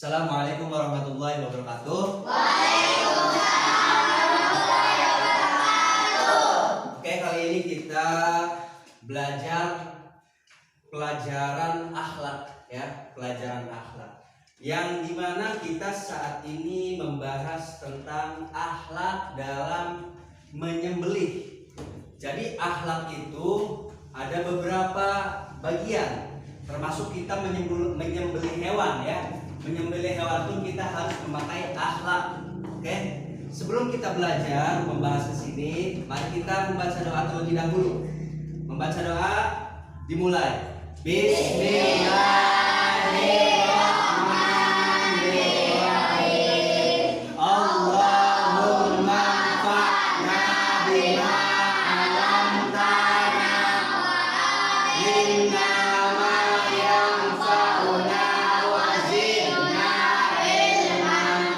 Assalamualaikum warahmatullahi wabarakatuh. Oke, kali ini kita belajar pelajaran akhlak ya, pelajaran akhlak. Yang dimana kita saat ini membahas tentang akhlak dalam menyembelih. Jadi akhlak itu ada beberapa bagian, termasuk kita menyembelih hewan ya. Menyembelih hewan pun kita harus memakai akhlak. Oke. Sebelum kita belajar membahas ke sini, mari kita membaca doa terlebih dahulu. Membaca doa dimulai. Bismillahirrahmanirrahim. Allahumma fa'na bima 'allamtana inna ma yanfa'una wa zidna ilman.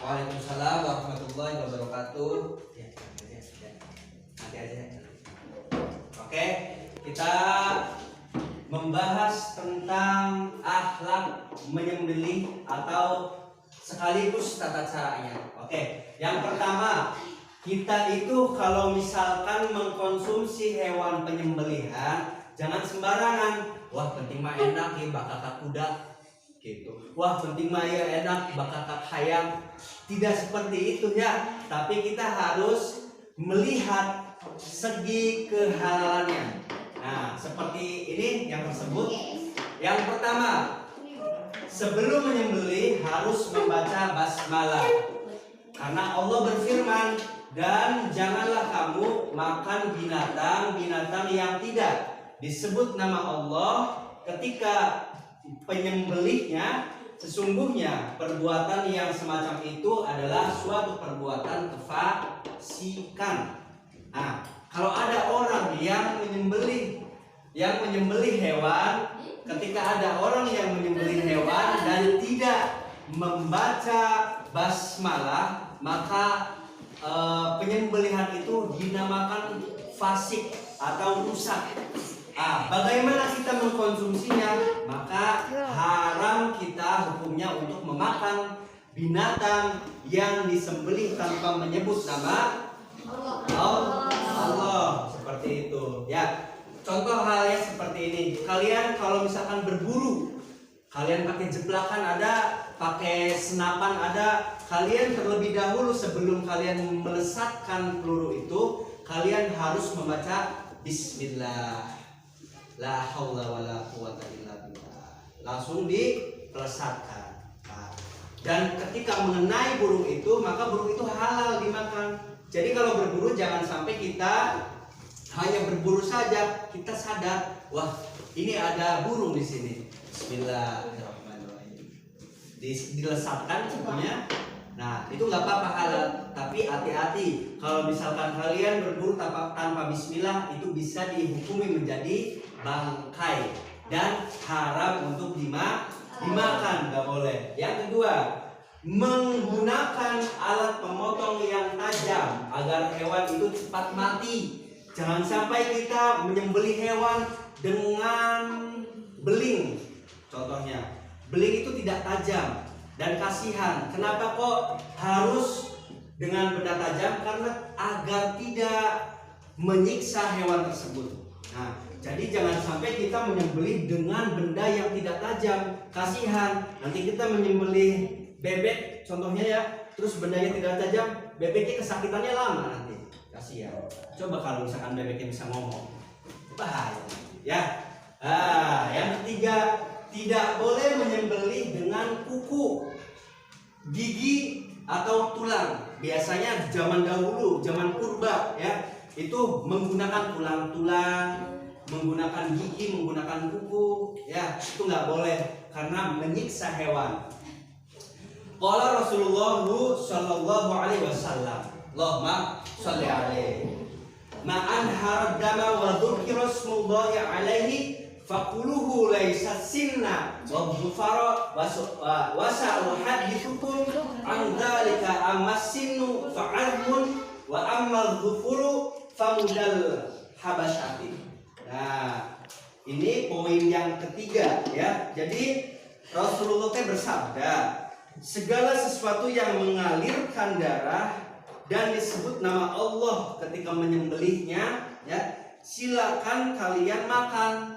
Waalaikumsalam warahmatullahi wabarakatuh. Ya, nanti aja. Oke, kita membahas tentang akhlak menyembelih atau sekaligus tata caranya. Oke, yang pertama, kita itu kalau misalkan mengkonsumsi hewan penyembelihan, jangan sembarangan. Wah, penting mah enak ya bakakak kuda gitu. Wah, penting mah ya enak bakakak hayam. Tidak seperti itu ya, tapi kita harus melihat segi kehalalannya. Nah, seperti ini yang tersebut. Yang pertama, sebelum menyembelih harus membaca basmalah. Karena Allah berfirman, dan janganlah kamu makan binatang-binatang yang tidak disebut nama Allah ketika penyembelihnya. Sesungguhnya perbuatan yang semacam itu adalah suatu perbuatan kefasikan. Nah, kalau ada orang yang menyembelih hewan, ketika ada orang yang menyembelih hewan dan tidak membaca basmalah, maka penyembelihan itu dinamakan fasik atau rusak. Bagaimana kita mengkonsumsinya? Maka haram kita hukumnya untuk memakan binatang yang disembelih tanpa menyebut nama Allah. Seperti itu ya. Contoh halnya seperti ini. Kalian kalau misalkan berburu, kalian pakai jeplakan ada, pakai senapan ada. Kalian terlebih dahulu sebelum kalian melesatkan peluru itu, kalian harus membaca Bismillah. La haula wala quwata illa billah. Langsung dipelesatkan. Dan ketika mengenai burung itu, maka burung itu halal dimakan. Jadi kalau berburu jangan sampai kita hanya berburu saja, kita sadar, wah, ini ada burung di sini. Bismillahirrahmanirrahim. Dilesatkan contohnya. Nah, itu nggak apa-apa halal, tapi hati-hati. Kalau misalkan kalian berburu tanpa bismillah, itu bisa dihukumi menjadi bangkai dan haram untuk dimakan, nggak boleh. Yang kedua, menggunakan alat pemotong yang tajam agar hewan itu cepat mati. Jangan sampai kita menyembelih hewan dengan beling. Contohnya, beling itu tidak tajam dan kasihan. Kenapa kok harus dengan benda tajam? Karena agar tidak menyiksa hewan tersebut. Nah, jadi jangan sampai kita menyembelih dengan benda yang tidak tajam, kasihan. Nanti kita menyembelih bebek, contohnya ya, terus bendanya tidak tajam, bebeknya kesakitannya lama nanti, kasihan. Coba kalau misalkan bebeknya bisa ngomong, bahaya ya. Yang ketiga, tidak boleh menyembelih dengan kuku, gigi atau tulang. Biasanya zaman dahulu, zaman purba ya, itu menggunakan tulang-tulang, menggunakan gigi, menggunakan kuku, ya itu nggak boleh karena menyiksa hewan. Qala Rasulullah sallallahu alaihi wasallam, Allahumma shalli alaihi, ma'an hardama wa dzukira smullahi alaihi faquluhu laisa sinna wa dhufara wa sa'u hadithukum an dzalika amma sinnu fa'admun wa ammal dzufuru famudal habasyati. Nah, ini poin yang ketiga ya. Jadi Rasulullah bersabda, segala sesuatu yang mengalirkan darah dan disebut nama Allah ketika menyembelihnya, ya, silakan kalian makan.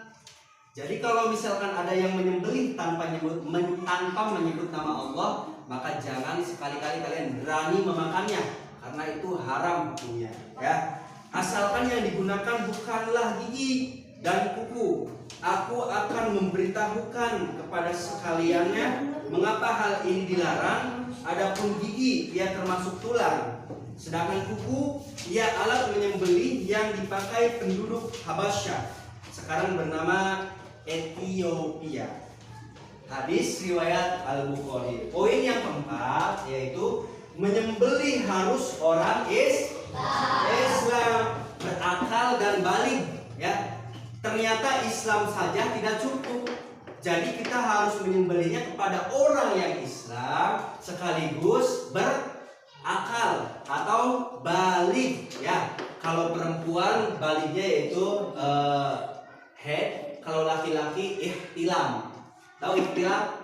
Jadi kalau misalkan ada yang menyembelih tanpa menyebut nama Allah, maka jangan sekali-kali kalian berani memakannya, karena itu haram hukumnya, ya. Asalkan yang digunakan bukanlah gigi dan kuku. Aku akan memberitahukan kepada sekaliannya mengapa hal ini dilarang. Adapun gigi, ia termasuk tulang. Sedangkan kuku, ia alat menyembelih yang dipakai penduduk Habasyah, sekarang bernama Ethiopia. Hadis riwayat Al-Bukhari. Poin yang keempat yaitu menyembelih harus orang Islam berakal dan baligh, ya. Ternyata Islam saja tidak cukup. Jadi kita harus menyembelihnya kepada orang yang Islam sekaligus berakal atau baligh, ya. Kalau perempuan balighnya yaitu head, kalau laki-laki ihtilam. Tahu ihtilam?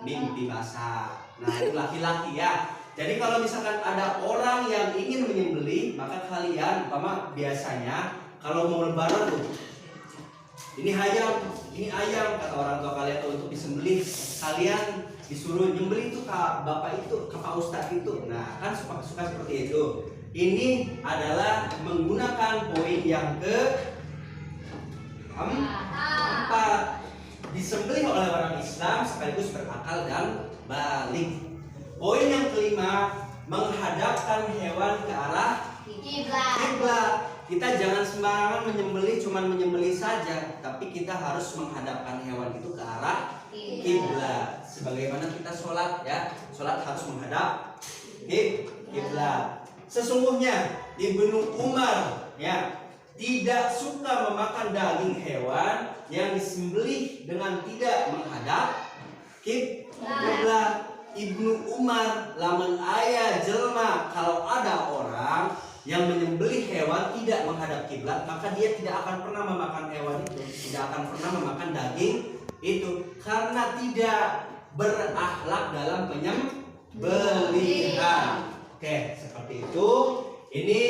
Mimpi basah. Nah, itu laki-laki, ya. Jadi kalau misalkan ada orang yang ingin menyembelih, maka kalian biasanya kalau mau lebaran tuh, ini ayam kata orang tua kalian tuh untuk disembelih, kalian disuruh nyembelih itu ke bapak itu, ke pak ustadz itu. Nah, kan suka seperti itu. Ini adalah menggunakan poin yang keempat, disembelih oleh orang Islam sekaligus berakal dan baligh. Poin yang kelima, menghadapkan hewan ke arah kiblat. Kita jangan sembarangan menyembelih, cuman menyembelih saja, tapi kita harus menghadapkan hewan itu ke arah kiblat. Sebagaimana kita sholat, ya, sholat harus menghadap kiblat. Sesungguhnya Ibnu Umar, ya, tidak suka memakan daging hewan yang disembelih dengan tidak menghadap kiblat. Ibnu Umar lamun aya jelma, kalau ada orang yang menyembelih hewan tidak menghadap kiblat, maka dia tidak akan pernah memakan hewan itu, tidak akan pernah memakan daging itu, karena tidak berakhlak dalam penyembelihan. Oke, seperti itu. Ini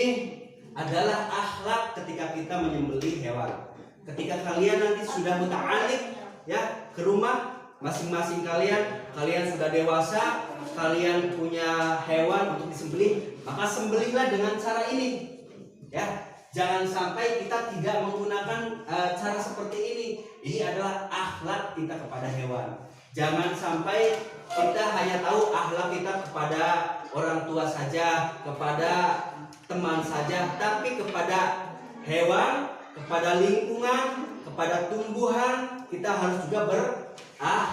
adalah akhlak ketika kita menyembelih hewan. Ketika kalian nanti sudah muta'alik, ya, ke rumah masing-masing kalian sudah dewasa, kalian punya hewan untuk disembelih, maka sembelihlah dengan cara ini, ya. Jangan sampai kita tidak menggunakan cara seperti ini. Ini adalah akhlak kita kepada hewan. Jangan sampai kita hanya tahu akhlak kita kepada orang tua saja, kepada teman saja, tapi kepada hewan, kepada lingkungan, kepada tumbuhan kita harus juga berakhlak.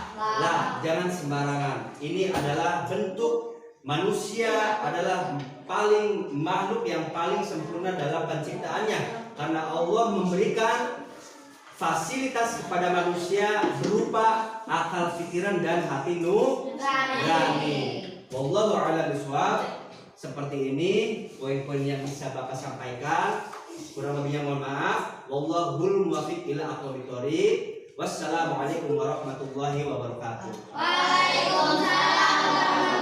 Jangan sembarangan. Ini adalah bentuk manusia, adalah makhluk yang paling sempurna dalam penciptaannya, karena Allah memberikan fasilitas kepada manusia berupa akal, pikiran, dan hati nurani. Wallahu a'lam bishawab. Seperti ini poin-poin yang bisa Bapak sampaikan. Kurang lebihnya mohon maaf. Wallahul muwaffiq ila aqwamit thoriq. Wassalamualaikum warahmatullahi wabarakatuh. Waalaikumsalam.